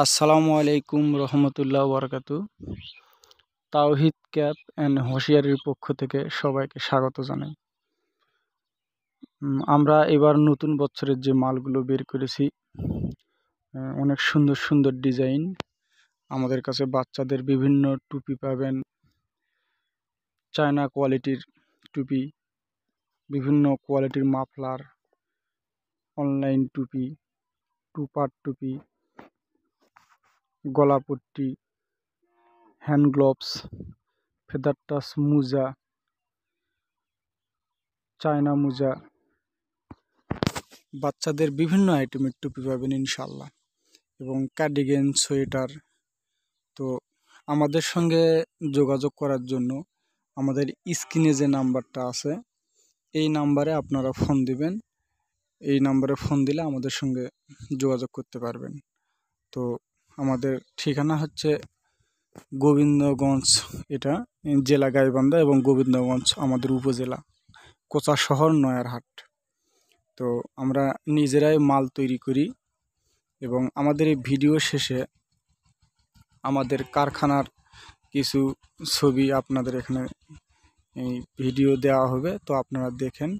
আসসালামু আলাইকুম রহমতুল্লাহ বরকাতু। তাওহিদ ক্যাপ অ্যান্ড হোশিয়ারির পক্ষ থেকে সবাইকে স্বাগত জানাই। আমরা এবার নতুন বছরের যে মালগুলো বের করেছি, অনেক সুন্দর সুন্দর ডিজাইন। আমাদের কাছে বাচ্চাদের বিভিন্ন টুপি পাবেন, চায়না কোয়ালিটির টুপি, বিভিন্ন কোয়ালিটির মাফলার, অনলাইন টুপি, টুপার টুপি, গলাপট্টি, হ্যান্ড গ্লোভস, ফেদার টাচ মোজা, চায়না মোজা, বাচ্চাদের বিভিন্ন আইটেমের টুপি পাবেন ইনশাল্লাহ, এবং কার্ডিগান, সোয়েটার। তো আমাদের সঙ্গে যোগাযোগ করার জন্য আমাদের স্ক্রিনে যে নাম্বারটা আছে, এই নাম্বারে আপনারা ফোন দিবেন। এই নাম্বারে ফোন দিলে আমাদের সঙ্গে যোগাযোগ করতে পারবেন। তো আমাদের ঠিকানা হচ্ছে গোবিন্দগঞ্জ, এটা জেলা গাইবান্ধা, এবং গোবিন্দগঞ্জ আমাদের উপজেলা, কোচা শহর, নয়ারহাট। তো আমরা নিজেরাই মাল তৈরি করি, এবং আমাদের এই ভিডিও শেষে আমাদের কারখানার কিছু ছবি আপনাদের এখানে এই ভিডিও দেওয়া হবে, তো আপনারা দেখেন।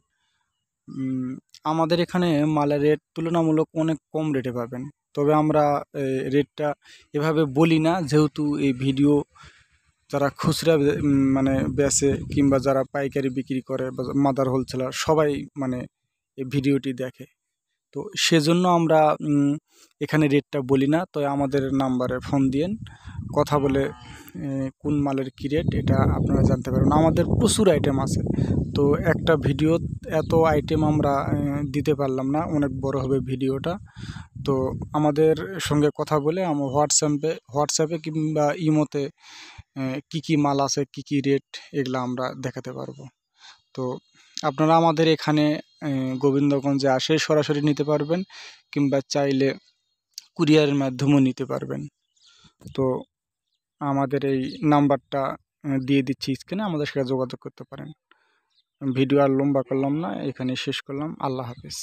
আমাদের এখানে মালের রেট তুলনামূলক অনেক কম রেটে পাবেন, তবে আমরা রেটটা এভাবে বলি না, যেহেতু এই ভিডিও যারা খুচরা মানে বেচে, কিংবা যারা পাইকারি বিক্রি করে, বা মাদার হোলসেলার, সবাই মানে এই ভিডিওটি দেখে। তো সেজন্য আমরা এখানে রেটটা বলি না। তো আমাদের নাম্বারে ফোন দিয়েন, কথা বলে কোন মালের কী রেট এটা আপনারা জানতে পারবেন। আমাদের প্রচুর আইটেম আছে, তো একটা ভিডিও এত আইটেম আমরা দিতে পারলাম না, অনেক বড় হবে ভিডিওটা। তো আমাদের সঙ্গে কথা বলে আমরা হোয়াটসঅ্যাপে কিংবা ইমোতে কি কি মাল আছে, কি কি রেট, এগুলো আমরা দেখাতে পারবো। তো আপনারা আমাদের এখানে গোবিন্দগঞ্জে আসে সরাসরি নিতে পারবেন, কিংবা চাইলে কুরিয়ারের মাধ্যমেও নিতে পারবেন। তো আমাদের এই নাম্বারটা দিয়ে দিচ্ছি স্ক্রিনে, আমাদের সাথে যোগাযোগ করতে পারেন। ভিডিও আর লম্বা করলাম না, এখানে শেষ করলাম। আল্লাহ হাফেজ।